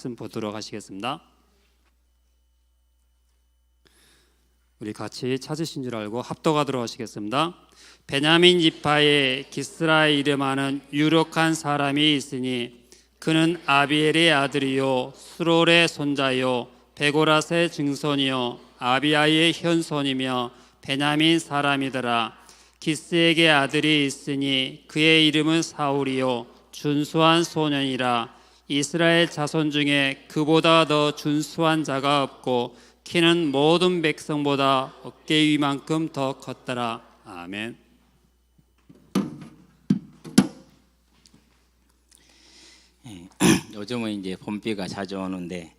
말씀 보도록 하시겠습니다. 우리 같이 찾으신 줄 알고 합독하도록 하시겠습니다. 베냐민 지파에 기스라 이름하는 유력한 사람이 있으니 그는 아비엘의 아들이요 수롤의 손자요 베고라스의 증손이요 아비아의 현손이며 베냐민 사람이더라. 기스에게 아들이 있으니 그의 이름은 사울이요 준수한 소년이라. 이스라엘 자손 중에 그보다 더 준수한 자가 없고 키는 모든 백성보다 어깨 위만큼 더 컸더라. 아멘. 요즘은 이제 봄비가 자주 오는데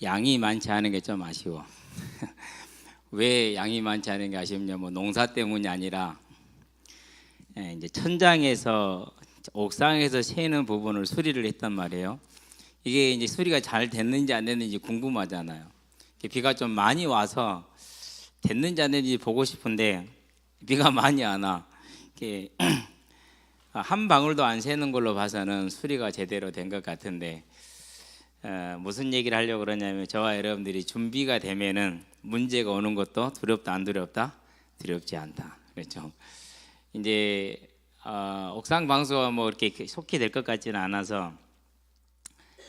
양이 많지 않은 게 좀 아쉬워. 왜 양이 많지 않은 게 아쉽냐면 농사 때문이 아니라 이제 천장에서 옥상에서 새는 부분을 수리를 했단 말이에요. 이게 이제 수리가 잘 됐는지 안 됐는지 궁금하잖아요. 비가 좀 많이 와서 됐는지 안 됐는지 보고 싶은데 비가 많이 안 와. 한 방울도 안 새는 걸로 봐서는 수리가 제대로 된 것 같은데 무슨 얘기를 하려고 그러냐면 저와 여러분들이 준비가 되면은 문제가 오는 것도 두렵다 안 두렵다? 두렵지 않다. 그렇죠. 이제 옥상 방수가 뭐 이렇게 속히 될 것 같지는 않아서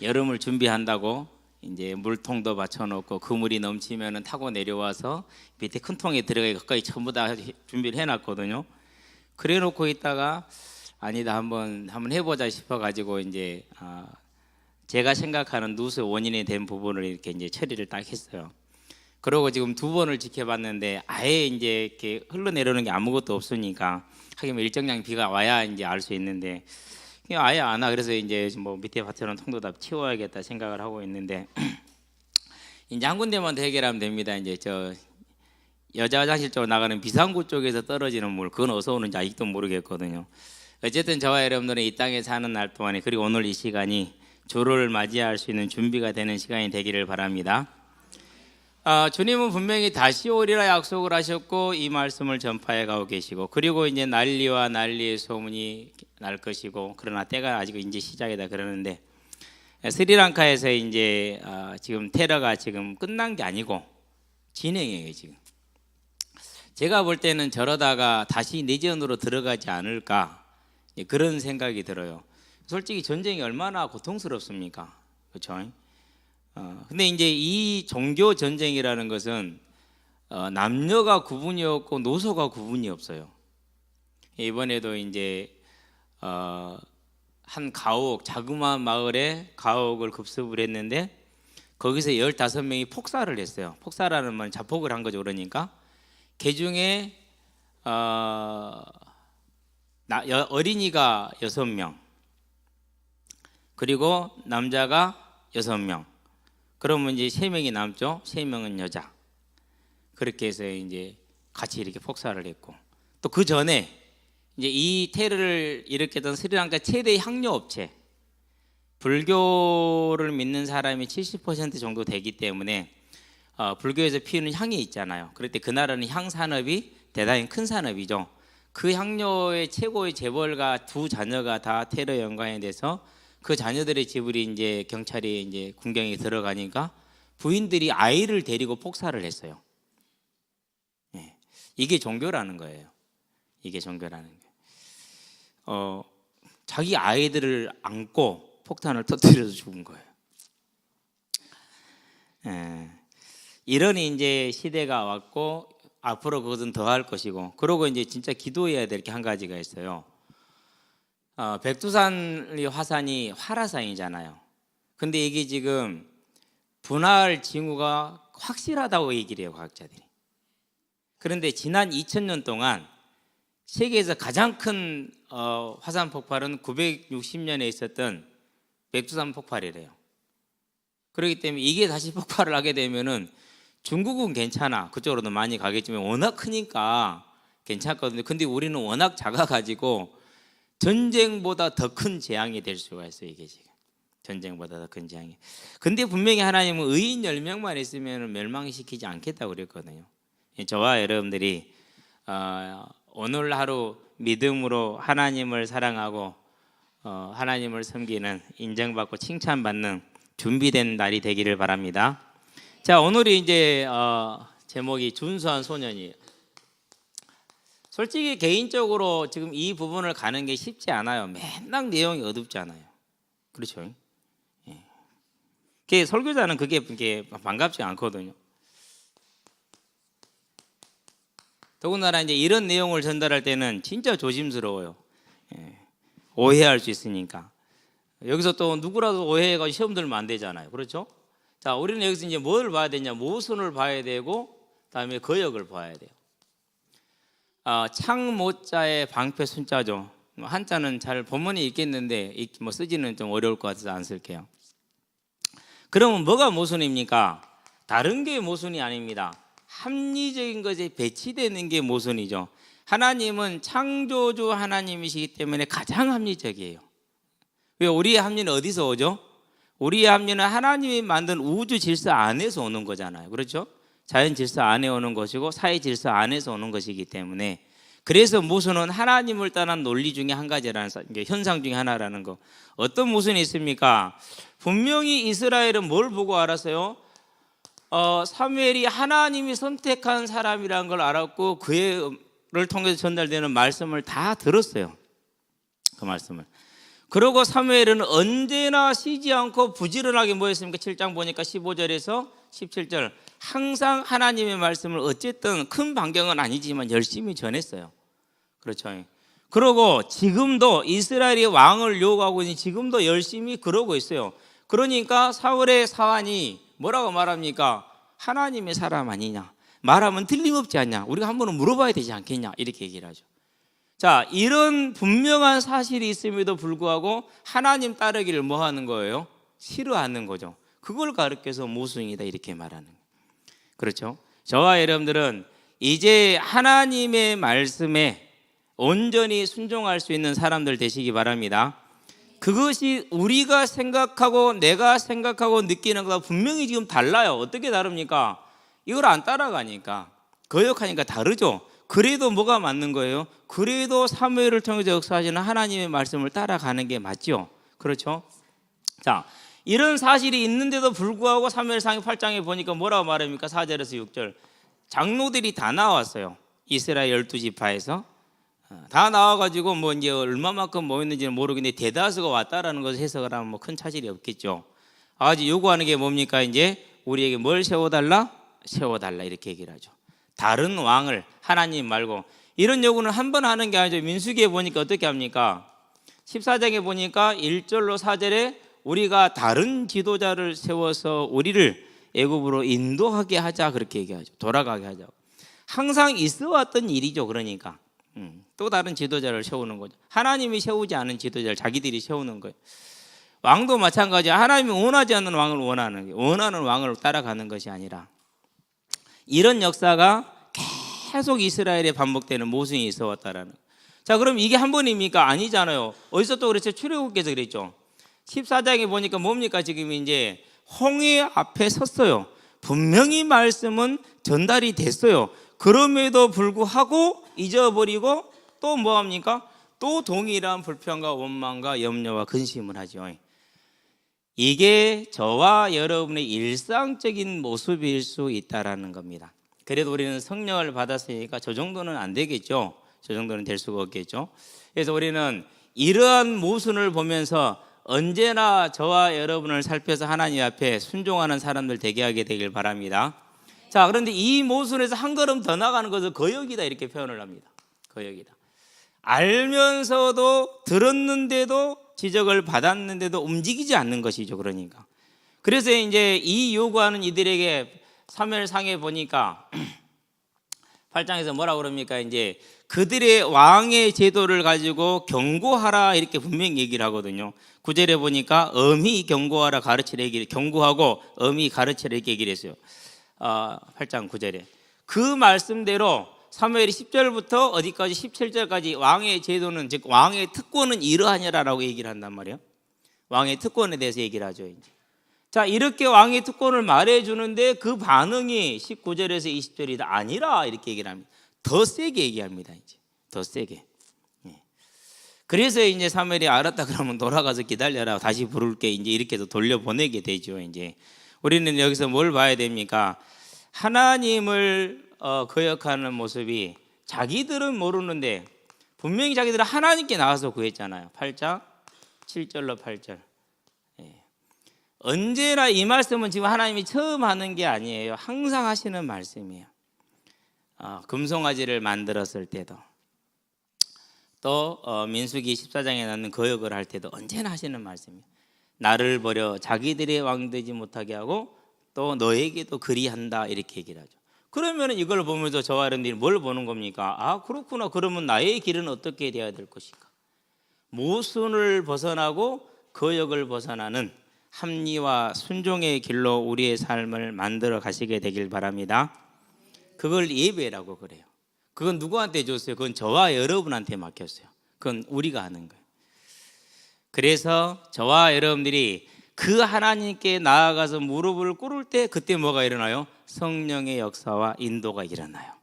여름을 준비한다고 이제 물통도 받쳐놓고 그물이 넘치면은 타고 내려와서 밑에 큰 통에 들어가기 가까이 전부 다 준비를 해놨거든요. 그래놓고 있다가 아니다 한번 해보자 싶어가지고 이제 제가 생각하는 누수 원인이 된 부분을 이렇게 이제 처리를 딱 했어요. 그러고 지금 2번을 지켜봤는데 아예 이제 이렇게 흘러내려오는 게 아무것도 없으니까 하긴 뭐 일정량 비가 와야 이제 알 수 있는데 그냥 아예 안 와. 그래서 이제 뭐 밑에 밭에는 통도 다 치워야겠다 생각을 하고 있는데 이제 한 군데만 더 해결하면 됩니다. 이제 저 여자 화장실 쪽으로 나가는 비상구 쪽에서 떨어지는 물 그건 어디서 오는지 아직도 모르겠거든요. 어쨌든 저와 여러분들은 이 땅에 사는 날 동안에 그리고 오늘 이 시간이 조를 맞이할 수 있는 준비가 되는 시간이 되기를 바랍니다. 주님은 분명히 다시 오리라 약속을 하셨고 이 말씀을 전파해 가고 계시고 그리고 이제 난리와 난리의 소문이 날 것이고 그러나 때가 아직 이제 시작이다 그러는데 스리랑카에서 이제 지금 테러가 지금 끝난 게 아니고 진행이에요 지금. 제가 볼 때는 저러다가 다시 내전으로 들어가지 않을까 그런 생각이 들어요. 솔직히 전쟁이 얼마나 고통스럽습니까? 그렇죠? 근데 이제 이 종교 전쟁이라는 것은 남녀가 구분이 없고 노소가 구분이 없어요. 이번에도 이제 한 가옥 자그마한 마을에 가옥을 급습을 했는데 거기서 15명이 폭사를 했어요. 폭사라는 말 자폭을 한 거죠. 그러니까 그 중에 어린이가 6명 그리고 남자가 6명 그러면 이제 3명이 남죠. 3명은 여자. 그렇게 해서 이제 같이 이렇게 폭사를 했고 또 그 전에 이제 이 테러를 일으켰던 스리랑카 최대 향료 업체 불교를 믿는 사람이 70% 정도 되기 때문에 불교에서 피우는 향이 있잖아요. 그럴 때 그 나라는 향 산업이 대단히 큰 산업이죠. 그 향료의 최고의 재벌가 2 자녀가 다 테러 연관이 돼서 그 자녀들의 집을 이제 경찰이 이제 군경에 들어가니까 부인들이 아이를 데리고 폭사를 했어요. 이게 종교라는 거예요. 이게 종교라는 게. 자기 아이들을 안고 폭탄을 터뜨려서 죽은 거예요. 이런 이제 시대가 왔고 앞으로 그것은 더 할 것이고 그러고 이제 진짜 기도해야 될 게 한 가지가 있어요. 백두산 화산이 활화산이잖아요. 근데 이게 지금 분할 징후가 확실하다고 얘기를 해요, 과학자들이. 그런데 지난 2000년 동안 세계에서 가장 큰 화산 폭발은 960년에 있었던 백두산 폭발이래요. 그렇기 때문에 이게 다시 폭발을 하게 되면은 중국은 괜찮아. 그쪽으로도 많이 가겠지만 워낙 크니까 괜찮거든요. 근데 우리는 워낙 작아가지고 전쟁보다 더 큰 재앙이 될 수가 있어요. 이게 지금 전쟁보다 더 큰 재앙이. 근데 분명히 하나님은 의인 10명만 있으면 멸망시키지 않겠다고 그랬거든요. 저와 여러분들이 오늘 하루 믿음으로 하나님을 사랑하고 하나님을 섬기는 인정받고 칭찬받는 준비된 날이 되기를 바랍니다. 자, 오늘이 이제 제목이 준수한 소년이에요. 솔직히 개인적으로 지금 이 부분을 가는 게 쉽지 않아요. 맨날 내용이 어둡잖아요. 그렇죠? 예. 설교자는 그게 반갑지 않거든요. 더군다나 이제 이런 내용을 전달할 때는 진짜 조심스러워요. 예. 오해할 수 있으니까. 여기서 또 누구라도 오해해가지고 시험 들면 안 되잖아요. 그렇죠? 자, 우리는 여기서 이제 뭘 봐야 되냐? 모순을 봐야 되고, 그다음에 거역을 봐야 돼요. 창모자의 방패 순자죠. 한자는 잘 본문이 있겠는데 뭐 쓰지는 좀 어려울 것 같아서 안 쓸게요. 그러면 뭐가 모순입니까? 다른 게 모순이 아닙니다. 합리적인 것에 배치되는 게 모순이죠. 하나님은 창조주 하나님이시기 때문에 가장 합리적이에요. 왜? 우리의 합리는 어디서 오죠? 우리의 합리는 하나님이 만든 우주 질서 안에서 오는 거잖아요. 그렇죠? 자연 질서 안에 오는 것이고 사회 질서 안에서 오는 것이기 때문에, 그래서 모순은 하나님을 떠난 논리 중에 한 가지라는 현상 중에 하나라는 거. 어떤 모순이 있습니까? 분명히 이스라엘은 뭘 보고 알았어요? 사무엘이 하나님이 선택한 사람이라는 걸 알았고 그를 통해서 전달되는 말씀을 다 들었어요. 그 말씀을. 그러고 사무엘은 언제나 쉬지 않고 부지런하게 뭐 했습니까? 7장 보니까 15절에서 17절 항상 하나님의 말씀을 어쨌든 큰 반경은 아니지만 열심히 전했어요. 그렇죠. 그러고 지금도 이스라엘이 왕을 요구하고 있는 지금도 열심히 그러고 있어요. 그러니까 사울의 사환이 뭐라고 말합니까? 하나님의 사람 아니냐? 말하면 틀림없지 않냐? 우리가 한번 물어봐야 되지 않겠냐? 이렇게 얘기를 하죠. 자, 이런 분명한 사실이 있음에도 불구하고 하나님 따르기를 뭐 하는 거예요? 싫어하는 거죠. 그걸 가르쳐서 모순이다 이렇게 말하는 거예요. 그렇죠? 저와 여러분들은 이제 하나님의 말씀에 온전히 순종할 수 있는 사람들 되시기 바랍니다. 그것이 우리가 생각하고 내가 생각하고 느끼는 것과 분명히 지금 달라요. 어떻게 다릅니까? 이걸 안 따라가니까, 거역하니까 다르죠. 그래도 뭐가 맞는 거예요? 그래도 사무엘을 통해서 역사하시는 하나님의 말씀을 따라가는 게 맞죠. 그렇죠? 자, 이런 사실이 있는데도 불구하고 사무엘상 8장에 보니까 뭐라고 말합니까? 4절에서 6절 장로들이 다 나왔어요. 이스라엘 12지파에서 다 나와가지고 뭐 이제 얼마만큼 모였는지는 모르겠는데 대다수가 왔다라는 것을 해석을 하면 뭐 큰 차질이 없겠죠. 아주 요구하는 게 뭡니까? 이제 우리에게 뭘 세워달라? 세워달라 이렇게 얘기를 하죠. 다른 왕을, 하나님 말고. 이런 요구는 한 번 하는 게 아니죠. 민수기에 보니까 어떻게 합니까? 14장에 보니까 1절로 4절에 우리가 다른 지도자를 세워서 우리를 애굽으로 인도하게 하자 그렇게 얘기하죠. 돌아가게 하자고. 항상 있어 왔던 일이죠. 그러니까 또 다른 지도자를 세우는 거죠. 하나님이 세우지 않은 지도자를 자기들이 세우는 거예요. 왕도 마찬가지야. 하나님이 원하지 않는 왕을 원하는 거예요. 원하는 왕을 따라가는 것이 아니라. 이런 역사가 계속 이스라엘에 반복되는 모순이 있어 왔다라는. 자, 그럼 이게 한 번입니까? 아니잖아요. 어디서 또 그랬죠? 출애굽께서 그랬죠. 14장에 보니까 뭡니까? 지금 이제 홍해 앞에 섰어요. 분명히 말씀은 전달이 됐어요. 그럼에도 불구하고 잊어버리고 또 뭐합니까? 또 동일한 불평과 원망과 염려와 근심을 하죠. 이게 저와 여러분의 일상적인 모습일 수 있다라는 겁니다. 그래도 우리는 성령을 받았으니까 저 정도는 안 되겠죠. 저 정도는 될 수가 없겠죠. 그래서 우리는 이러한 모순을 보면서 언제나 저와 여러분을 살펴서 하나님 앞에 순종하는 사람들 되게 하게 되길 바랍니다. 자, 그런데 이 모순에서 한 걸음 더 나가는 것을 거역이다 이렇게 표현을 합니다. 거역이다. 알면서도 들었는데도 지적을 받았는데도 움직이지 않는 것이죠. 그러니까. 그래서 이제 이 요구하는 이들에게 사무엘상에 보니까 8장에서 뭐라고 그럽니까? 이제 그들의 왕의 제도를 가지고 경고하라 이렇게 분명히 얘기를 하거든요. 9절에 보니까 엄히 경고하라 가르치라 얘기를 경고하고 엄히 가르치라 이렇게 얘기를 했어요. 8장 9절에 그 말씀대로 사무엘이 10절부터 어디까지 17절까지 왕의 제도는 즉 왕의 특권은 이러하니라라고 얘기를 한단 말이에요. 왕의 특권에 대해서 얘기를 하죠. 이제. 자, 이렇게 왕의 특권을 말해주는데 그 반응이 19절에서 20절이 아니라 이렇게 얘기를 합니다. 더 세게 얘기합니다. 이제 더 세게. 그래서 이제 사무엘이 알았다 그러면 돌아가서 기다려라, 다시 부를게, 이제 이렇게 해서 돌려보내게 되죠. 이제 우리는 여기서 뭘 봐야 됩니까? 하나님을 거역하는 모습이, 자기들은 모르는데 분명히 자기들은 하나님께 나와서 구했잖아요. 8장 7절로 8절. 언제나 이 말씀은 지금 하나님이 처음 하는 게 아니에요. 항상 하시는 말씀이에요. 금송아지를 만들었을 때도, 또 민수기 14장에 나오는 거역을 할 때도 언제나 하시는 말씀이에요. 나를 버려 자기들의 왕 되지 못하게 하고 또 너에게도 그리한다, 이렇게 얘기를 하죠. 그러면 이걸 보면서 저와 여러분들이 뭘 보는 겁니까? 아, 그렇구나. 그러면 나의 길은 어떻게 되어야 될 것인가? 모순을 벗어나고 거역을 벗어나는 합리와 순종의 길로 우리의 삶을 만들어 가시게 되길 바랍니다. 그걸 예배라고 그래요. 그건 누구한테 줬어요? 그건 저와 여러분한테 맡겼어요. 그건 우리가 하는 거예요. 그래서 저와 여러분들이 그 하나님께 나아가서 무릎을 꿇을 때, 그때 뭐가 일어나요? 성령의 역사와 인도가 일어나요.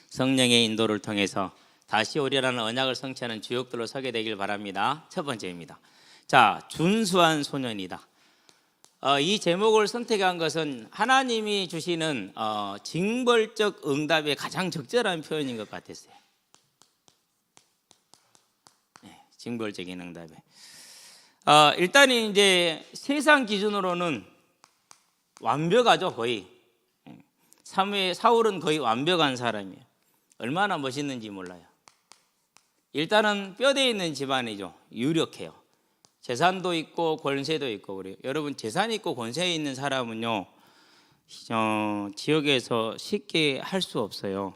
성령의 인도를 통해서 다시 오리라는 언약을 성취하는 주역들로 서게 되길 바랍니다. 첫 번째입니다. 자, 준수한 소년이다. 이 제목을 선택한 것은 하나님이 주시는 징벌적 응답에 가장 적절한 표현인 것 같았어요. 징벌적인 응답에. 일단 이제 세상 기준으로는 완벽하죠, 거의. 사울은 거의 완벽한 사람이에요. 얼마나 멋있는지 몰라요. 일단은 뼈대 있는 집안이죠. 유력해요. 재산도 있고 권세도 있고 그래요. 여러분, 재산 있고 권세 있는 사람은요, 지역에서 쉽게 할 수 없어요.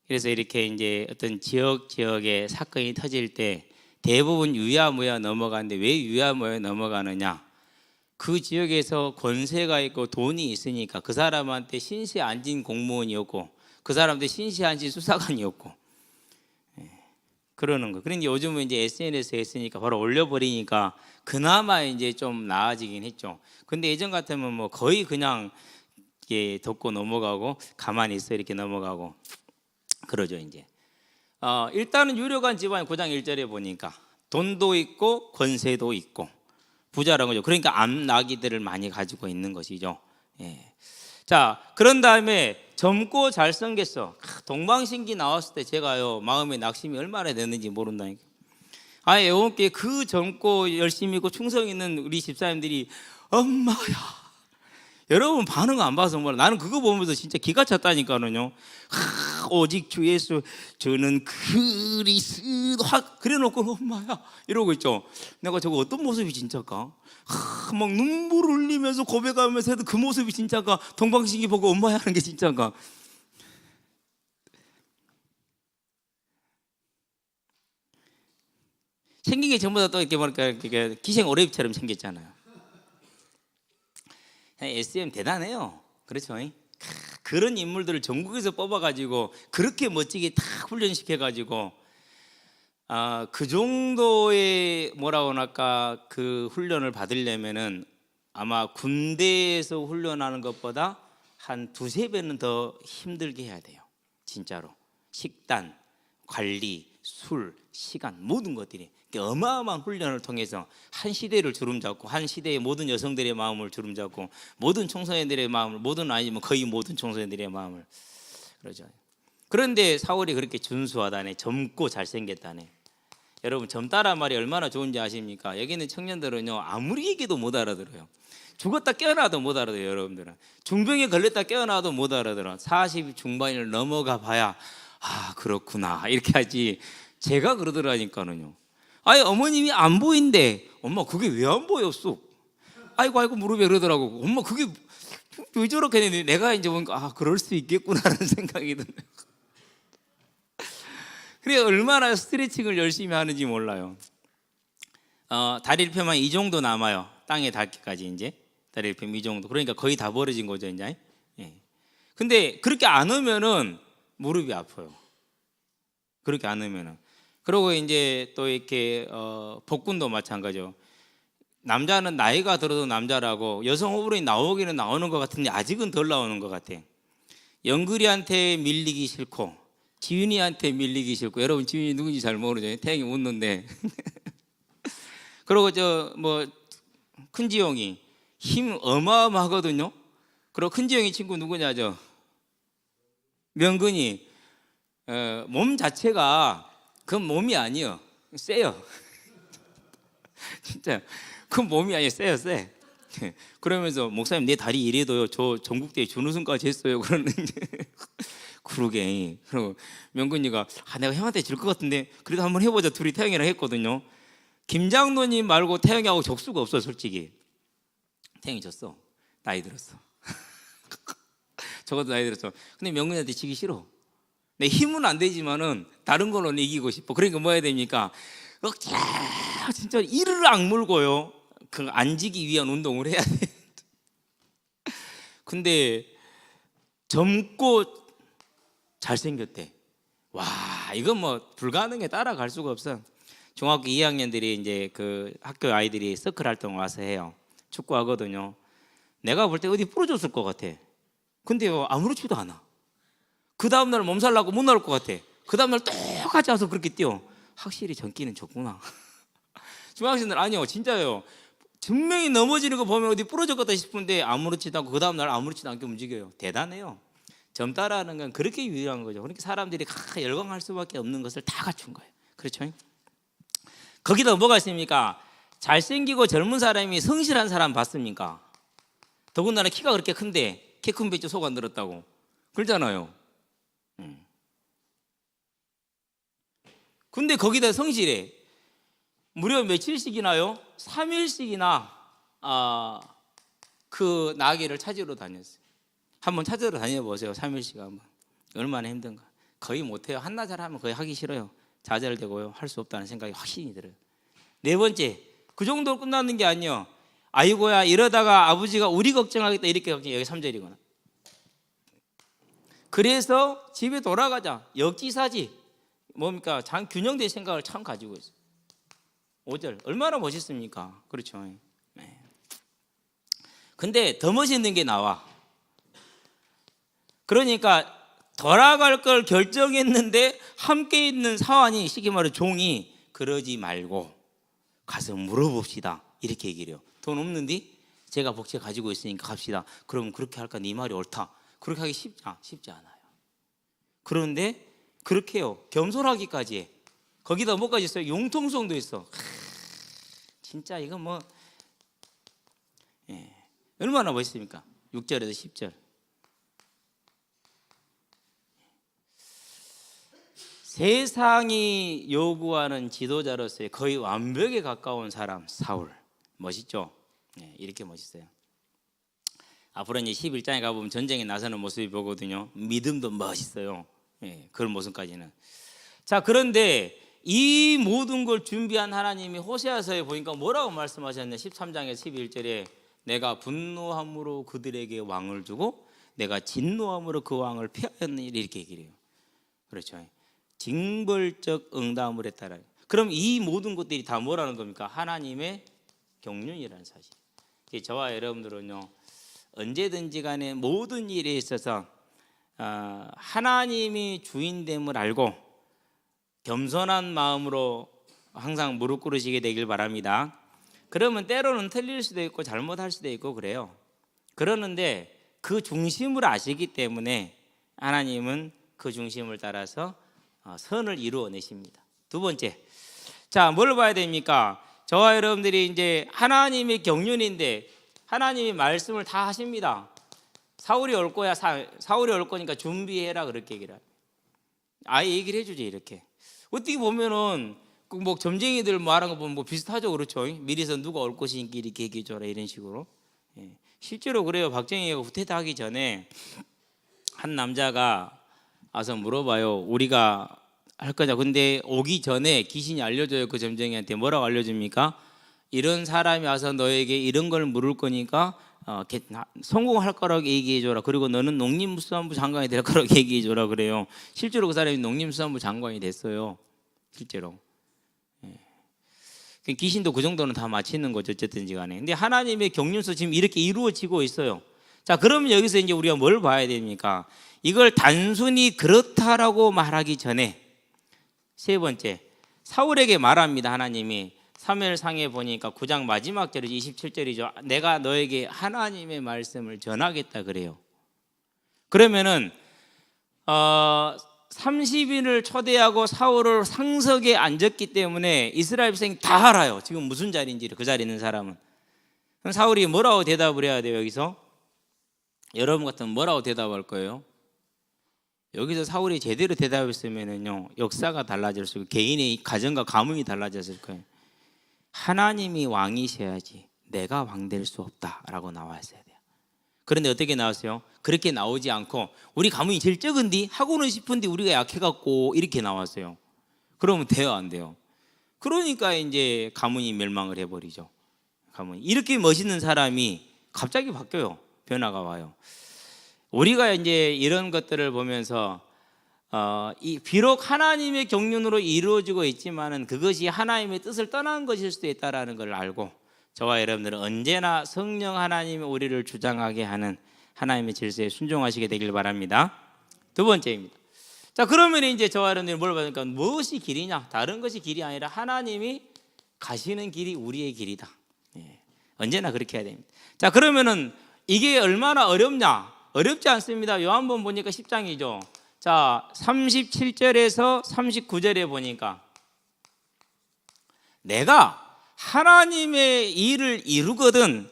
그래서 이렇게 이제 어떤 지역에 사건이 터질 때 대부분 유야무야 넘어가는데, 왜 유야무야 넘어가느냐? 그 지역에서 권세가 있고 돈이 있으니까 그 사람한테 신세 안 진 공무원이었고, 그 사람한테 신세 안 진 수사관이었고, 그러는 거. 그런데 요즘은 이제 SNS에 있으니까 바로 올려버리니까 그나마 이제 좀 나아지긴 했죠. 근데 예전 같으면 뭐 거의 그냥 이렇게 덮고 넘어가고 가만히 있어 이렇게 넘어가고 그러죠. 이제 일단은 유력한 집안이 9장 1절에 보니까 돈도 있고 권세도 있고 부자라는 거죠. 그러니까 암나기들을 많이 가지고 있는 것이죠. 자, 그런 다음에 젊고 잘생겼어. 동방신기 나왔을 때 제가요, 마음의 낙심이 얼마나 됐는지 모른다니까. 여러분께 그 젊고 열심히 있고 충성 있는 우리 집사님들이 엄마야, 여러분 반응 안 봐서 몰라. 나는 그거 보면서 진짜 기가 찼다니까는요. 오직 주 예수 저는 그리스도 그래놓고 엄마야 이러고 있죠. 내가 저거 어떤 모습이 진짜일까? 막 눈물 흘리면서 고백하면서 해도 그 모습이 진짜일까? 동방신기 보고 엄마야 하는 게 진짜일까? 생긴 게 전부 다 또 이렇게 뭐랄까 기생 오래비처럼 생겼잖아요. SM 대단해요. 그렇죠? 그런 인물들을 전국에서 뽑아가지고 그렇게 멋지게 다 훈련시켜가지고 그 정도의 뭐라고 할까 그 훈련을 받으려면은 아마 군대에서 훈련하는 것보다 한 2-3배는 더 힘들게 해야 돼요. 진짜로. 식단, 관리, 술, 시간 모든 것들이 어마어마한 훈련을 통해서 한 시대를 주름잡고 한 시대의 모든 여성들의 마음을 주름잡고 모든 청소년들의 마음을, 모든 아니면 거의 모든 청소년들의 마음을 그러죠. 그런데 사울이 그렇게 준수하다네, 젊고 잘생겼다네. 여러분, 젊다란 말이 얼마나 좋은지 아십니까? 여기 있는 청년들은요 아무리 얘기도 못 알아들어요. 죽었다 깨어나도 못 알아들어요. 여러분들은 중병에 걸렸다 깨어나도 못 알아들어. 40 중반을 넘어가 봐야 그렇구나 이렇게 하지. 제가 그러더라니까는요. 어머님이 안 보인대. 엄마 그게 왜 안 보였어? 아이고 무릎에 그러더라고. 엄마 그게 왜 저렇게 했는데 내가 이제 보니까 그럴 수 있겠구나라는 생각이 드네요. 그래 얼마나 스트레칭을 열심히 하는지 몰라요. 다리일표만 이 정도 남아요. 땅에 닿기까지 이제 다리일표 이 정도. 그러니까 거의 다 벌어진 거죠 이제. 근데 그렇게 안 하면은 무릎이 아파요. 그렇게 안 하면은. 그리고 이제 또 이렇게 복근도 마찬가지죠. 남자는 나이가 들어도 남자라고 여성 호르몬이 나오기는 나오는 것 같은데 아직은 덜 나오는 것 같아. 영끌이한테 밀리기 싫고 지윤이한테 밀리기 싫고, 여러분 지윤이 누군지 잘 모르죠. 태양이 웃는데. 그리고 저 뭐 큰지용이 힘 어마어마하거든요. 그리고 큰지용이 친구 누구냐죠? 명근이. 몸 자체가 그 몸이 아니요, 세요. 진짜 그 몸이 아니에요. 세요, 세. 그러면서 목사님 내 다리 이래도요 저 전국대회 준우승까지 했어요. 그러는데 그러게. 그리고 명근이가 내가 형한테 질 것 같은데 그래도 한번 해보자. 둘이 태영이랑 했거든요. 김장로님 말고 태영이하고 적수가 없어. 솔직히 태영이 졌어. 나이 들었어. 적어도 나이 들었어. 근데 명근이한테 지기 싫어. 내 힘은 안 되지만은 다른 걸로는 이기고 싶어. 그러니까 뭐 해야 됩니까? 진짜 이를 악물고요 그 안 지기 위한 운동을 해야 돼. 근데 젊고 잘생겼대. 와, 이건 뭐 불가능해. 따라갈 수가 없어. 중학교 2학년들이 이제 그 학교 아이들이 서클 활동 와서 해요. 축구 하거든요. 내가 볼 때 어디 부러졌을 것 같아. 근데요 아무렇지도 않아. 그 다음날 몸살 나고 못 나올 것 같아. 그 다음날 똑같이 와서 그렇게 뛰어. 확실히 전기는 좋구나. 중학생들 아니요, 진짜요. 분명히 넘어지는 거 보면 어디 부러졌겠다 싶은데 아무렇지도 않고 그 다음날 아무렇지도 않게 움직여요. 대단해요. 젊다라는 건 그렇게 유일한 거죠. 그러니까 사람들이 열광할 수밖에 없는 것을 다 갖춘 거예요. 그렇죠? 거기다 뭐가 있습니까? 잘생기고 젊은 사람이 성실한 사람 봤습니까? 더군다나 키가 그렇게 큰데 키 큰 배지 속 안 들었다고 그러잖아요. 근데 거기다 성실해. 무려 며칠씩이나요? 3일씩이나 그 나귀를 찾으러 다녔어요. 한번 찾으러 다녀보세요. 3일씩 한번. 얼마나 힘든가. 거의 못해요. 한나절 하면 거의 하기 싫어요. 좌절되고요. 할 수 없다는 생각이 확신이 들어요. 네 번째, 그 정도로 끝나는 게 아니에요. 아이고야 이러다가 아버지가 우리 걱정하겠다 이렇게 걱정해. 여기 3절이구나. 그래서 집에 돌아가자. 역지사지. 뭡니까? 균형된 생각을 참 가지고 있어요. 5절 얼마나 멋있습니까? 그렇죠. 네. 근데 더 멋있는 게 나와. 그러니까 돌아갈 걸 결정했는데 함께 있는 사환이, 쉽게 말해 종이, 그러지 말고 가서 물어봅시다 이렇게 얘기를 해요. 돈 없는데 제가 복채 가지고 있으니까 갑시다. 그럼 그렇게 할까? 네 말이 옳다. 그렇게 하기 쉽지 않아요. 그런데 그렇게 해요. 겸손하기까지 해. 거기다 뭐까지 있어요? 융통성도 있어. 진짜 이건 뭐 얼마나 멋있습니까? 6절에서 10절. 세상이 요구하는 지도자로서의 거의 완벽에 가까운 사람 사울. 멋있죠? 이렇게 멋있어요. 앞으로 이제 11장에 가보면 전쟁에 나서는 모습이 보거든요. 믿음도 멋있어요. 그런 모습까지는. 자, 그런데 이 모든 걸 준비한 하나님이 호세아서에 보니까 뭐라고 말씀하셨냐? 13장에 11절에 내가 분노함으로 그들에게 왕을 주고 내가 진노함으로 그 왕을 폐하였느니 이렇게 얘기를 해요. 그렇죠. 징벌적 응답을 했다라. 그럼 이 모든 것들이 다 뭐라는 겁니까? 하나님의 경륜이라는 사실. 저와 여러분들은요 언제든지 간에 모든 일에 있어서 하나님이 주인됨을 알고 겸손한 마음으로 항상 무릎 꿇으시게 되길 바랍니다. 그러면 때로는 틀릴 수도 있고 잘못할 수도 있고 그래요. 그러는데 그 중심을 아시기 때문에 하나님은 그 중심을 따라서 선을 이루어내십니다. 두 번째, 자, 뭘 봐야 됩니까? 저와 여러분들이 이제 하나님의 경륜인데 하나님이 말씀을 다 하십니다. 사울이 올 거야. 사울이 올 거니까 준비해라 그렇게 얘기를 합니다. 아예 얘기를 해주지 이렇게. 어떻게 보면은 뭐 점쟁이들 말하는 거 보면 뭐 비슷하죠, 그렇죠? 미리서 누가 올 것이니까 이렇게 얘기해줘라 이런 식으로. 실제로 그래요. 박정희가 후퇴하기 전에 한 남자가 와서 물어봐요. 우리가 할 거냐. 근데 오기 전에 귀신이 알려줘요. 그 점쟁이한테 뭐라고 알려줍니까? 이런 사람이 와서 너에게 이런 걸 물을 거니까 성공할 거라고 얘기해줘라. 그리고 너는 농림수산부 장관이 될 거라고 얘기해줘라 그래요. 실제로 그 사람이 농림수산부 장관이 됐어요. 실제로. 귀신도 그 정도는 다 맞히는 거죠. 어쨌든지 간에. 근데 하나님의 경륜서 지금 이렇게 이루어지고 있어요. 자, 그러면 여기서 이제 우리가 뭘 봐야 됩니까? 이걸 단순히 그렇다라고 말하기 전에 세 번째, 사울에게 말합니다. 하나님이 사무엘상에 보니까 9장 마지막 절이 27절이죠. 내가 너에게 하나님의 말씀을 전하겠다 그래요. 그러면은 30인을 초대하고 사울을 상석에 앉았기 때문에 이스라엘 백성이 다 알아요. 지금 무슨 자리인지를, 그 자리에 있는 사람은. 그럼 사울이 뭐라고 대답을 해야 돼요? 여기서 여러분 같으면 뭐라고 대답할 거예요? 여기서 사울이 제대로 대답했으면요, 역사가 달라질 수 있고 개인의 가정과 가문이 달라졌을 거예요. 하나님이 왕이셔야지 내가 왕 될 수 없다라고 나왔어야 돼요. 그런데 어떻게 나왔어요? 그렇게 나오지 않고 우리 가문이 제일 적은디 하고는 싶은데 우리가 약해갖고 이렇게 나왔어요. 그러면 돼요, 안 돼요? 그러니까 이제 가문이 멸망을 해버리죠. 가문이 이렇게 멋있는 사람이 갑자기 바뀌어요. 변화가 와요. 우리가 이제 이런 것들을 보면서 비록 하나님의 경륜으로 이루어지고 있지만은 그것이 하나님의 뜻을 떠난 것일 수도 있다라는 걸 알고 저와 여러분들은 언제나 성령 하나님이 우리를 주장하게 하는 하나님의 질서에 순종하시게 되길 바랍니다. 두 번째입니다. 자, 그러면 이제 저와 여러분들이 뭘 받으니까 무엇이 길이냐? 다른 것이 길이 아니라 하나님이 가시는 길이 우리의 길이다. 예, 언제나 그렇게 해야 됩니다. 자, 그러면은 이게 얼마나 어렵냐? 어렵지 않습니다. 요한복음 보니까 10장이죠. 자, 37절에서 39절에 보니까 내가 하나님의 일을 이루거든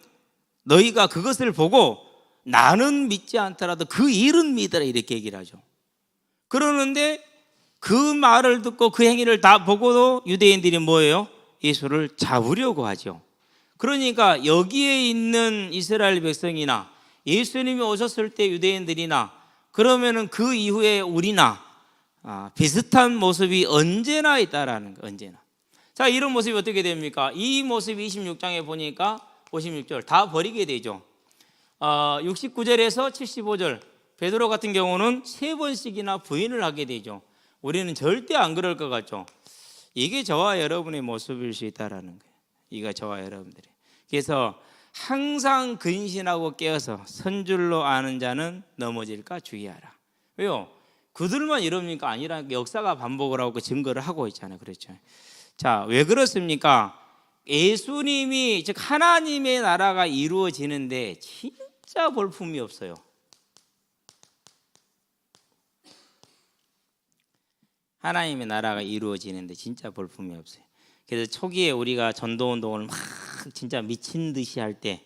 너희가 그것을 보고 나는 믿지 않더라도 그 일은 믿으라 이렇게 얘기를 하죠. 그러는데 그 말을 듣고 그 행위를 다 보고도 유대인들이 뭐예요? 예수를 잡으려고 하죠. 그러니까 여기에 있는 이스라엘 백성이나 예수님이 오셨을 때 유대인들이나 그러면은 그 이후에 우리나 비슷한 모습이 언제나 있다라는 거, 언제나. 자, 이런 모습이 어떻게 됩니까? 이 모습이 26장에 보니까 56절 다 버리게 되죠. 69절에서 75절 베드로 같은 경우는 3번씩이나 부인을 하게 되죠. 우리는 절대 안 그럴 것 같죠. 이게 저와 여러분의 모습일 수 있다라는 거예요. 이게 저와 여러분들이. 그래서 항상 근신하고 깨어서 선줄로 아는 자는 넘어질까 주의하라. 왜요? 그들만 이럽니까? 아니라 역사가 반복을 하고 증거를 하고 있잖아요. 그렇죠. 자, 왜 그렇습니까? 예수님이 즉 하나님의 나라가 이루어지는데 진짜 볼품이 없어요. 하나님의 나라가 이루어지는데 진짜 볼품이 없어요. 그래서 초기에 우리가 전도운동을 막 진짜 미친 듯이 할 때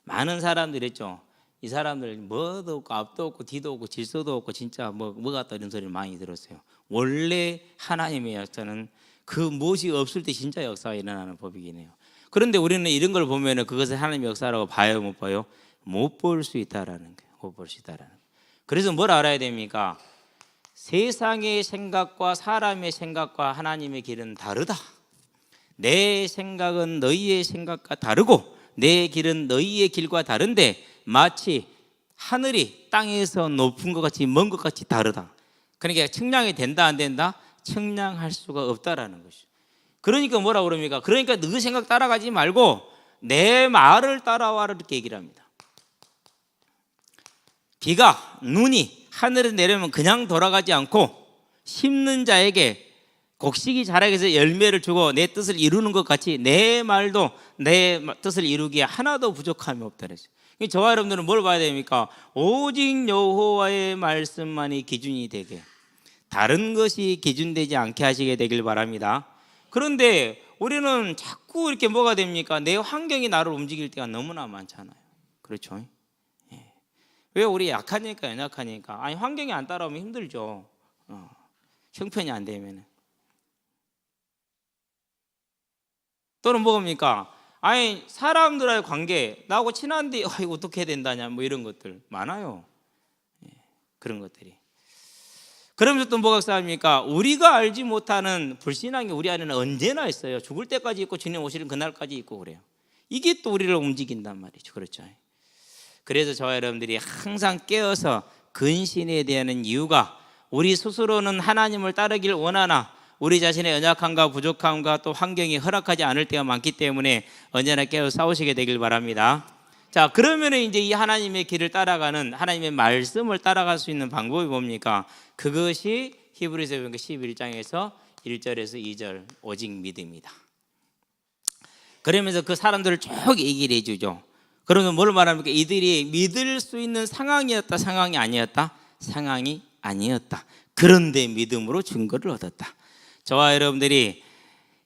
많은 사람들이 했죠. 이 사람들 뭐도 없고 앞도 없고 뒤도 없고 질서도 없고 진짜 뭐 같다 이런 소리를 많이 들었어요. 원래 하나님의 역사는 그 무엇이 없을 때 진짜 역사가 일어나는 법이긴 해요. 그런데 우리는 이런 걸 보면 그것을 하나님의 역사라고 봐요, 못 봐요? 못 볼 수 있다라는 거예요. 못 볼 수 있다라는 거예요. 그래서 뭘 알아야 됩니까? 세상의 생각과 사람의 생각과 하나님의 길은 다르다. 내 생각은 너희의 생각과 다르고 내 길은 너희의 길과 다른데 마치 하늘이 땅에서 높은 것 같이 먼 것 같이 다르다. 그러니까 측량이 된다 안 된다? 측량할 수가 없다라는 것이죠. 그러니까 뭐라 그럽니까? 그러니까 너 생각 따라가지 말고 내 말을 따라와라 이렇게 얘기를 합니다. 비가 눈이 하늘에 내려면 그냥 돌아가지 않고 심는 자에게 곡식이 자라게 해서 열매를 주고 내 뜻을 이루는 것 같이 내 말도 내 뜻을 이루기에 하나도 부족함이 없다 그랬어요. 저와 여러분들은 뭘 봐야 됩니까? 오직 여호와의 말씀만이 기준이 되게, 다른 것이 기준되지 않게 하시게 되길 바랍니다. 그런데 우리는 자꾸 이렇게 뭐가 됩니까? 내 환경이 나를 움직일 때가 너무나 많잖아요. 그렇죠? 예. 왜? 우리 약하니까 연약하니까. 아니 환경이 안 따라오면 힘들죠. 형편이 안 되면. 또는 뭐입니까? 아니 사람들과의 관계, 나하고 친한데 이거 어떻게 해야 된다냐 뭐 이런 것들 많아요. 예. 그런 것들이. 그러면서 또 뭐가 쌓입니까? 우리가 알지 못하는 불신앙이 우리 안에는 언제나 있어요. 죽을 때까지 있고 주님 오시는 그날까지 있고 그래요. 이게 또 우리를 움직인단 말이죠. 그렇죠. 그래서 저와 여러분들이 항상 깨어서 근신에 대한 이유가 우리 스스로는 하나님을 따르길 원하나 우리 자신의 연약함과 부족함과 또 환경이 허락하지 않을 때가 많기 때문에 언제나 깨어 싸우시게 되길 바랍니다. 자, 자, 그러면은 이제 이 하나님의 길을 따라가는, 하나님의 말씀을 따라갈 수 있는 방법이 뭡니까? 그것이 히브리서 11장에서 1절에서 2절 오직 믿음이다. 그러면서 그 사람들을 쭉 얘기를 해주죠. 그러면 뭘 말합니까? 이들이 믿을 수 있는 상황이었다, 상황이 아니었다? 상황이 아니었다. 그런데 믿음으로 증거를 얻었다. 저와 여러분들이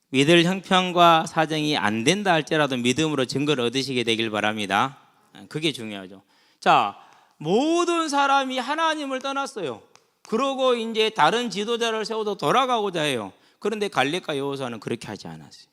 믿을 형편과 사정이 안 된다 할지라도 믿음으로 증거를 얻으시게 되길 바랍니다. 그게 중요하죠. 자, 모든 사람이 하나님을 떠났어요. 그러고 이제 다른 지도자를 세워서 돌아가고자 해요. 그런데 갈렙과 여호수아는 그렇게 하지 않았어요.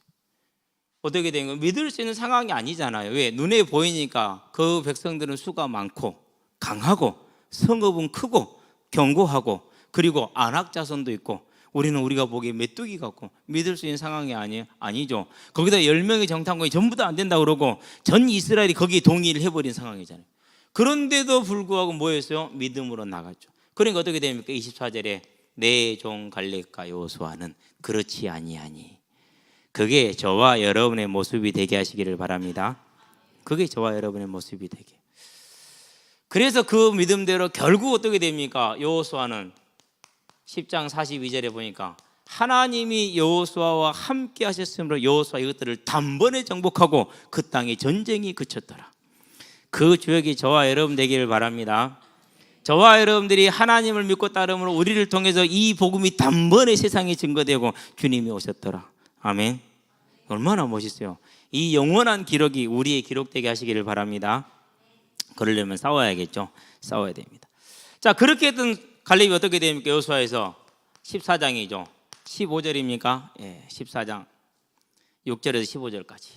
어떻게 된 거예요? 믿을 수 있는 상황이 아니잖아요. 왜? 눈에 보이니까 그 백성들은 수가 많고 강하고 성읍은 크고 견고하고 그리고 안악 자손도 있고 우리는 우리가 보기에 메뚜기 같고 믿을 수 있는 상황이 아니죠. 거기다 10명의 정탐꾼이 전부 다 안 된다 그러고 전 이스라엘이 거기에 동의를 해버린 상황이잖아요. 그런데도 불구하고 뭐였어요? 믿음으로 나갔죠. 그러니까 어떻게 됩니까? 24절에 내 종 갈렙과 여호수아는 그렇지 아니하니. 그게 저와 여러분의 모습이 되게 하시기를 바랍니다. 그게 저와 여러분의 모습이 되게. 그래서 그 믿음대로 결국 어떻게 됩니까? 여호수아는 10장 42절에 보니까 하나님이 여호수아와 함께 하셨으므로 여호수아 이것들을 단번에 정복하고 그 땅에 전쟁이 그쳤더라. 그 주역이 저와 여러분 되기를 바랍니다. 저와 여러분들이 하나님을 믿고 따름으로 우리를 통해서 이 복음이 단번에 세상에 증거되고 주님이 오셨더라. 아멘. 얼마나 멋있어요. 이 영원한 기록이 우리의 기록되게 하시기를 바랍니다. 그러려면 싸워야겠죠. 싸워야 됩니다. 자, 그렇게 했던 갈렙이 어떻게 됩니까? 여호수아에서 14장이죠. 15절입니까? 예, 14장 6절에서 15절까지.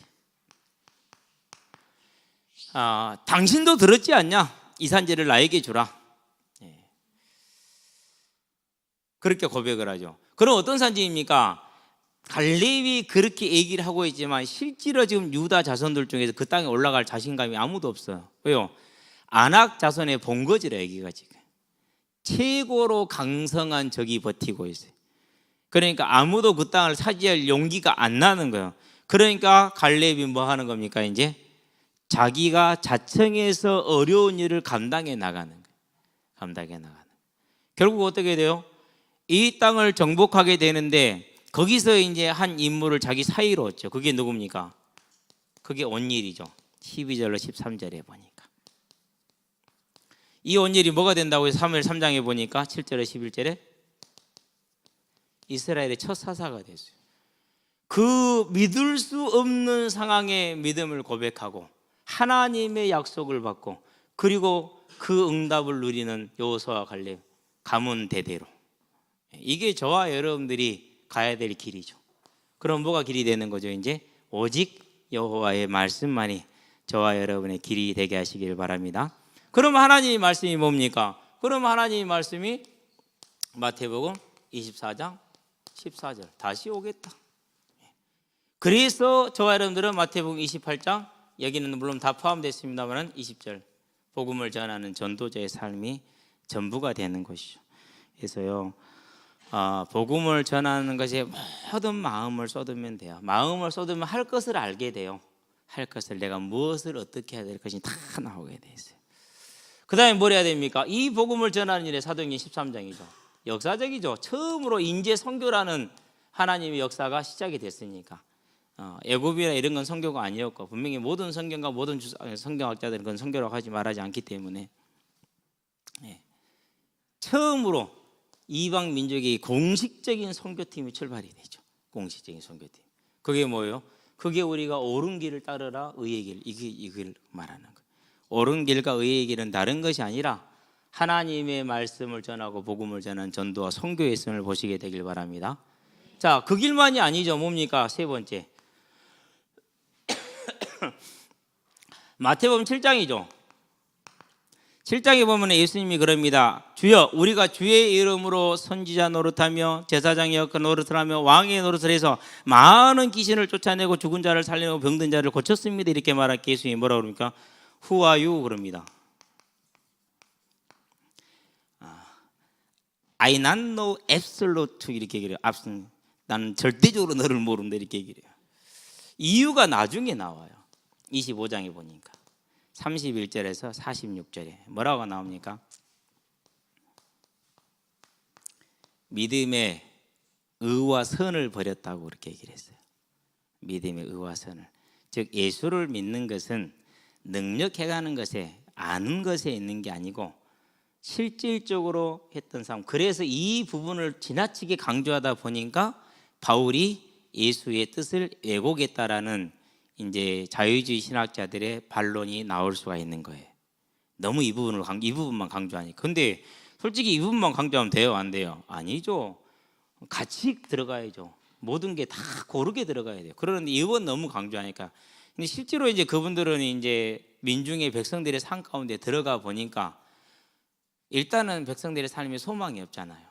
당신도 들었지 않냐? 이 산지를 나에게 주라. 예. 그렇게 고백을 하죠. 그럼 어떤 산지입니까? 갈렙이 그렇게 얘기를 하고 있지만 실제로 지금 유다 자손들 중에서 그 땅에 올라갈 자신감이 아무도 없어요. 왜요? 안악 자손의 본거지라 여기가 지금 최고로 강성한 적이 버티고 있어요. 그러니까 아무도 그 땅을 차지할 용기가 안 나는 거예요. 그러니까 갈렙이 뭐 하는 겁니까? 이제 자기가 자청해서 어려운 일을 감당해 나가는 거예요. 감당해 나가는. 결국 어떻게 돼요? 이 땅을 정복하게 되는데 거기서 이제 한 인물을 자기 사이로 얻죠. 그게 누굽니까? 그게 온일이죠. 12절로 13절에 보니까. 이 온일이 뭐가 된다고 해서 3월 3장에 보니까 7절에 11절에 이스라엘의 첫 사사가 됐어요. 그 믿을 수 없는 상황에 믿음을 고백하고 하나님의 약속을 받고 그리고 그 응답을 누리는 여호수아와 갈렙 가문 대대로. 이게 저와 여러분들이 가야 될 길이죠. 그럼 뭐가 길이 되는 거죠? 이제 오직 여호와의 말씀만이 저와 여러분의 길이 되게 하시기를 바랍니다. 그럼 하나님의 말씀이 뭡니까? 그럼 하나님의 말씀이 마태복음 24장 14절 다시 오겠다. 그래서 저와 여러분들은 마태복음 28장 여기는 물론 다 포함되어 있습니다만 20절 복음을 전하는 전도자의 삶이 전부가 되는 것이죠. 그래서요 복음을 전하는 것에 모든 마음을 쏟으면 돼요. 마음을 쏟으면 할 것을 알게 돼요. 할 것을 내가 무엇을 어떻게 해야 될 것인지 다 나오게 돼 있어요. 그 다음에 뭘 해야 됩니까? 이 복음을 전하는 일에 사도행전 13장이죠. 역사적이죠. 처음으로 인재 선교라는 하나님의 역사가 시작이 됐으니까 애굽이나 이런 건 선교가 아니었고 분명히 모든 성경과 모든 성경학자들은 그건 선교라고 하지 말하지 않기 때문에 처음으로 이방 민족의 공식적인 선교팀이 출발이 되죠. 공식적인 선교팀. 그게 뭐예요? 그게 우리가 옳은 길을 따르라 의의 길. 이걸 말하는 거예요. 옳은 길과 의의 길은 다른 것이 아니라 하나님의 말씀을 전하고 복음을 전하는 전도와 선교의 있음을 보시게 되길 바랍니다. 자, 그 길만이 아니죠. 뭡니까? 세 번째. 마태복음 7장이죠. 7장에 보면 예수님이 그럽니다. 주여 우리가 주의 이름으로 선지자 노릇하며 제사장의 역할 노릇을 하며 왕의 노릇을 해서 많은 귀신을 쫓아내고 죽은 자를 살리고 병든 자를 고쳤습니다. 이렇게 말할 때 예수님이 뭐라고 그럽니까? Who are you? 그럽니다. I not know absolute 이렇게 얘기해요. 나는 절대적으로 너를 모른다 이렇게 얘기해요. 이유가 나중에 나와요. 25장에 보니까 31절에서 46절에 뭐라고 나옵니까? 믿음의 의와 선을 버렸다고 그렇게 얘기를 했어요. 믿음의 의와 선을. 즉 예수를 믿는 것은 능력해가는 것에, 아는 것에 있는 게 아니고 실질적으로 했던 삶. 그래서 이 부분을 지나치게 강조하다 보니까 바울이 예수의 뜻을 왜곡했다라는 이제 자유주의 신학자들의 반론이 나올 수가 있는 거예요. 너무 이 부분만 강조하니까. 근데 솔직히 이 부분만 강조하면 돼요, 안 돼요? 아니죠. 같이 들어가야죠. 모든 게 다 고르게 들어가야 돼요. 그런데 이 부분 너무 강조하니까. 근데 실제로 이제 그분들은 이제 민중의 백성들의 삶 가운데 들어가 보니까 일단은 백성들의 삶에 소망이 없잖아요.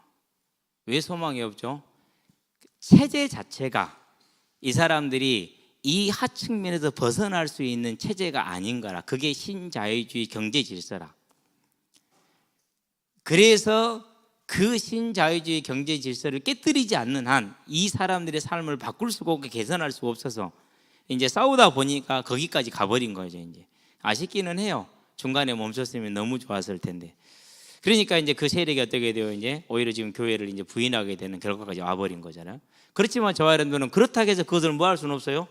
왜 소망이 없죠? 체제 자체가 이 사람들이 이 하층면에서 벗어날 수 있는 체제가 아닌 거라. 그게 신자유주의 경제 질서라. 그래서 그 신자유주의 경제 질서를 깨뜨리지 않는 한 이 사람들의 삶을 바꿀 수가 없고 개선할 수가 없어서 이제 싸우다 보니까 거기까지 가버린 거죠. 이제 아쉽기는 해요. 중간에 멈췄으면 너무 좋았을 텐데. 그러니까 이제 그 세력이 어떻게 돼요? 이제 오히려 지금 교회를 이제 부인하게 되는 결과까지 와버린 거잖아요. 그렇지만 저와 여러분들은 그렇다고 해서 그것을 뭐 할 수는 없어요.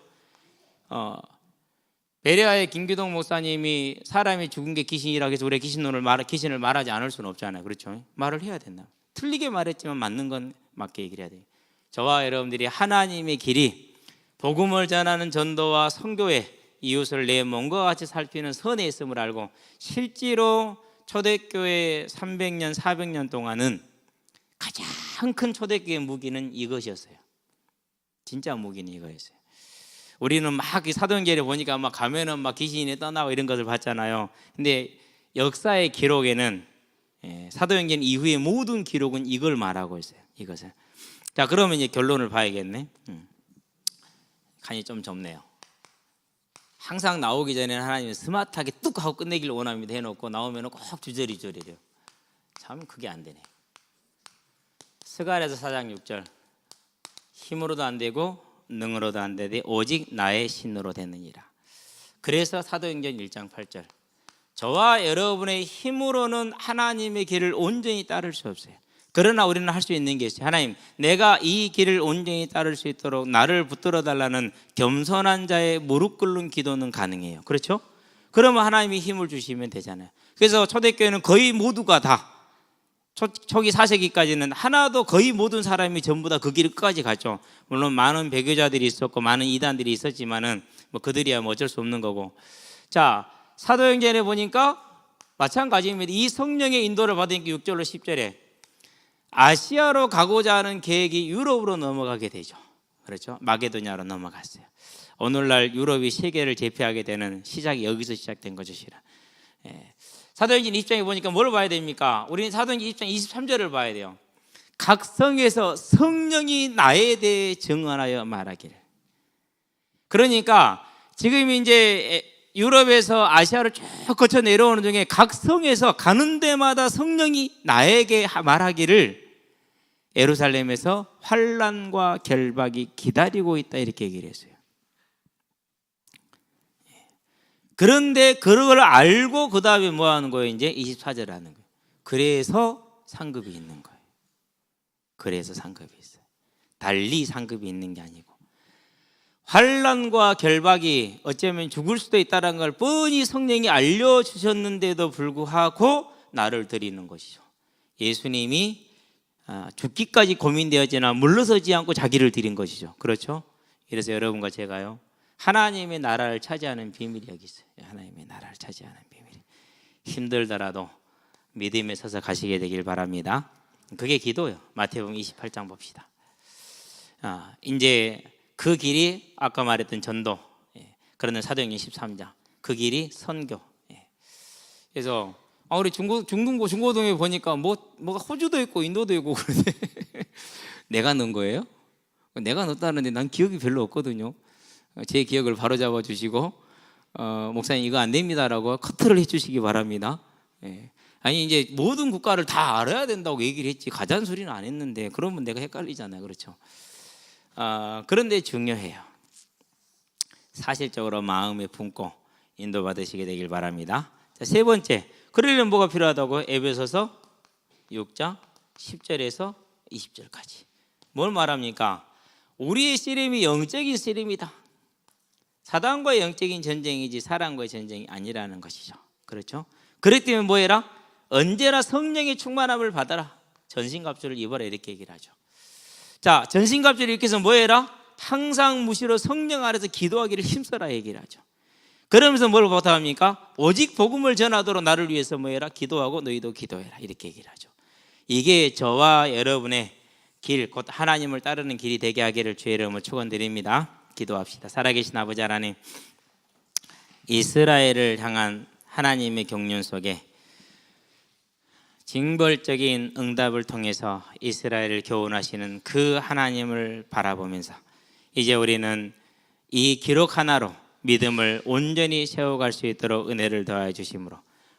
베레아의 김기동 목사님이 사람이 죽은 게 귀신이라고 해서 우리 귀신을 말하지 않을 수는 없잖아요. 그렇죠? 말을 해야 된다. 틀리게 말했지만 맞는 건 맞게 얘기를 해야 돼요. 저와 여러분들이 하나님의 길이 복음을 전하는 전도와 선교회, 이웃을 내 몸과 같이 살피는 선에 있음을 알고 실제로 초대교회 300년, 400년 동안은 가장 큰 초대교회 무기는 이것이었어요. 진짜 무기는 이거였어요. 우리는 막 사도행전에 보니까 막 가면은 막 귀신이 떠나고 이런 것을 봤잖아요. 근데 역사의 기록에는 사도행전 이후의 모든 기록은 이걸 말하고 있어요. 이것을. 자, 그러면 이제 결론을 봐야겠네. 칸이 좀 좁네요. 항상 나오기 전에는 하나님은 스마트하게 뚝 하고 끝내기를 원합니다 해놓고 나오면 꼭 주저리저리래요. 참 그게 안 되네. 스가랴서 4장 6절. 힘으로도 안 되고 능으로도 안 되되 오직 나의 신으로 되느니라. 그래서 사도행전 1장 8절. 저와 여러분의 힘으로는 하나님의 길을 온전히 따를 수 없어요. 그러나 우리는 할 수 있는 게 있어요. 하나님, 내가 이 길을 온전히 따를 수 있도록 나를 붙들어 달라는 겸손한 자의 무릎 꿇는 기도는 가능해요. 그렇죠? 그러면 하나님이 힘을 주시면 되잖아요. 그래서 초대교회는 거의 모두가 다 초기 4세기까지는 하나도 거의 모든 사람이 전부 다 그 길을 끝까지 갔죠. 물론 많은 배교자들이 있었고 많은 이단들이 있었지만은 뭐 그들이야 뭐 어쩔 수 없는 거고. 자, 사도행전에 보니까 마찬가지입니다. 이 성령의 인도를 받으니까 6절로 10절에 아시아로 가고자 하는 계획이 유럽으로 넘어가게 되죠. 그렇죠? 마게도냐로 넘어갔어요. 오늘날 유럽이 세계를 제패하게 되는 시작이 여기서 시작된 거죠. 사도행전 20장에 보니까 뭘 봐야 됩니까? 우리는 사도행전 20장 23절을 봐야 돼요. 각 성에서 성령이 나에 대해 증언하여 말하기를. 그러니까 지금 이제 유럽에서 아시아를 쭉 거쳐 내려오는 중에 각 성에서 가는 데마다 성령이 나에게 말하기를 예루살렘에서 환난과 결박이 기다리고 있다 이렇게 얘기를 했어요. 그런데 그걸 알고 그 다음에 뭐 하는 거예요? 이제 24절 하는 거예요. 그래서 상급이 있는 거예요. 그래서 상급이 있어요. 달리 상급이 있는 게 아니고 환난과 결박이 어쩌면 죽을 수도 있다는 걸 뻔히 성령이 알려주셨는데도 불구하고 나를 드리는 것이죠. 예수님이 죽기까지 고민되었지만 물러서지 않고 자기를 드린 것이죠. 그렇죠? 그래서 여러분과 제가요 하나님의 나라를 차지하는 비밀이 여기 있어요. 하나님의 나라를 차지하는 비밀. 힘들더라도 믿음에 서서 가시게 되길 바랍니다. 그게 기도예요. 마태복음 28장 봅시다. 이제 그 길이 아까 말했던 전도, 그러는 사도행전 13장 그 길이 선교. 그래서 우리 중고동에 보니까 뭐가 호주도 있고 인도도 있고 그런데 내가 넣은 거예요? 내가 넣었다는데 난 기억이 별로 없거든요. 제 기억을 바로잡아 주시고 목사님 이거 안 됩니다라고 커트를 해주시기 바랍니다. 아니 이제 모든 국가를 다 알아야 된다고 얘기를 했지 가잔소리는 안 했는데 그러면 내가 헷갈리잖아요. 그렇죠? 그런데 중요해요. 사실적으로 마음에 품고 인도받으시게 되길 바랍니다. 자, 세 번째, 그러려면 뭐가 필요하다고? 에베소서 6장 10절에서 20절까지. 뭘 말합니까? 우리의 씨름이 영적인 씨름이다. 사단과의 영적인 전쟁이지 사람과의 전쟁이 아니라는 것이죠. 그렇죠? 그렇기 때문에 뭐 해라? 언제나 성령의 충만함을 받아라. 전신갑주를 입어라, 이렇게 얘기를 하죠. 자, 전신갑주를 이렇게 해서 뭐 해라? 항상 무시로 성령 아래서 기도하기를 힘써라 얘기를 하죠. 그러면서 뭘 부탁합니까? 오직 복음을 전하도록 나를 위해서 뭐 해라? 기도하고 너희도 기도해라, 이렇게 얘기를 하죠. 이게 저와 여러분의 길, 곧 하나님을 따르는 길이 되게 하기를 주의 이름으로 축원드립니다. 기도합시다. 살아계신 아버지 하나님, 이스라엘을 향한 하나님의 경륜 속에 징벌적인 응답을 통해서 이스라엘을 교훈하시는 그 하나님을 바라보면서 이제 우리는 이 기록 하나로 믿음을 온전히 세워갈 수 있도록 은혜를 더하여 주심으로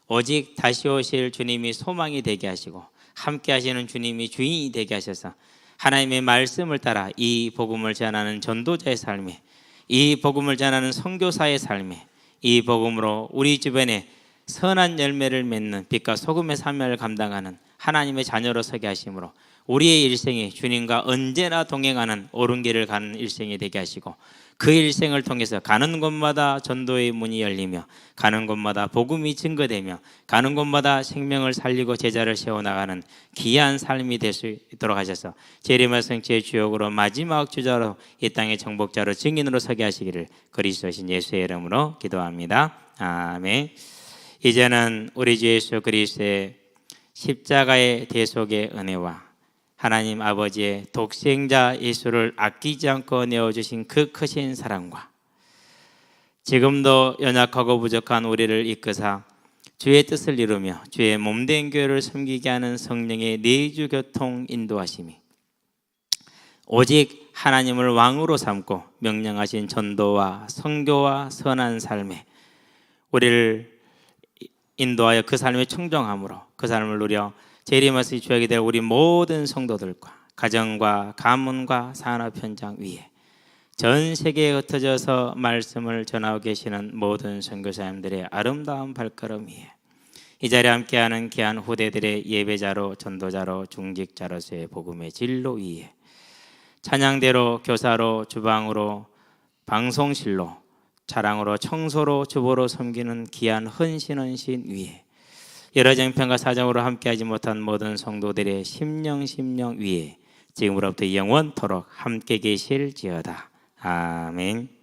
오직 다시 오실 주님이 소망이 되게 하시고 함께 하시는 주님이 주인이 되게 하셔서 하나님의 말씀을 따라 이 복음을 전하는 전도자의 삶에, 이 복음을 전하는 선교사의 삶에, 이 복음으로 우리 주변에 선한 열매를 맺는 빛과 소금의 사명을 감당하는 하나님의 자녀로 서게 하심으로 우리의 일생이 주님과 언제나 동행하는 옳은 길을 가는 일생이 되게 하시고 그 일생을 통해서 가는 곳마다 전도의 문이 열리며 가는 곳마다 복음이 증거되며 가는 곳마다 생명을 살리고 제자를 세워나가는 귀한 삶이 될 수 있도록 하셔서 재림의 성취의 주역으로 마지막 주자로 이 땅의 정복자로 증인으로 서게 하시기를 그리스도신 예수의 이름으로 기도합니다. 아멘. 이제는 우리 주 예수 그리스도의 십자가의 대속의 은혜와 하나님 아버지의 독생자 예수를 아끼지 않고 내어주신 그 크신 사랑과 지금도 연약하고 부족한 우리를 이끄사 주의 뜻을 이루며 주의 몸된 교회를 섬기게 하는 성령의 내주 교통 인도하심이 오직 하나님을 왕으로 삼고 명령하신 전도와 선교와 선한 삶에 우리를 인도하여 그 삶에 충정함으로 그 삶을 누려 재림하실 주역이 될 우리 모든 성도들과 가정과 가문과 산업 현장 위에 전 세계에 흩어져서 말씀을 전하고 계시는 모든 선교사님들의 아름다운 발걸음 위에 이 자리에 함께하는 귀한 후대들의 예배자로 전도자로 중직자로서의 복음의 진로 위에 찬양대로 교사로 주방으로 방송실로 차량으로 청소로 주보로 섬기는 귀한 헌신 위에 여러 정편과 사정으로 함께하지 못한 모든 성도들의 심령 위에 지금으로부터 영원토록 함께 계실지어다. 아멘.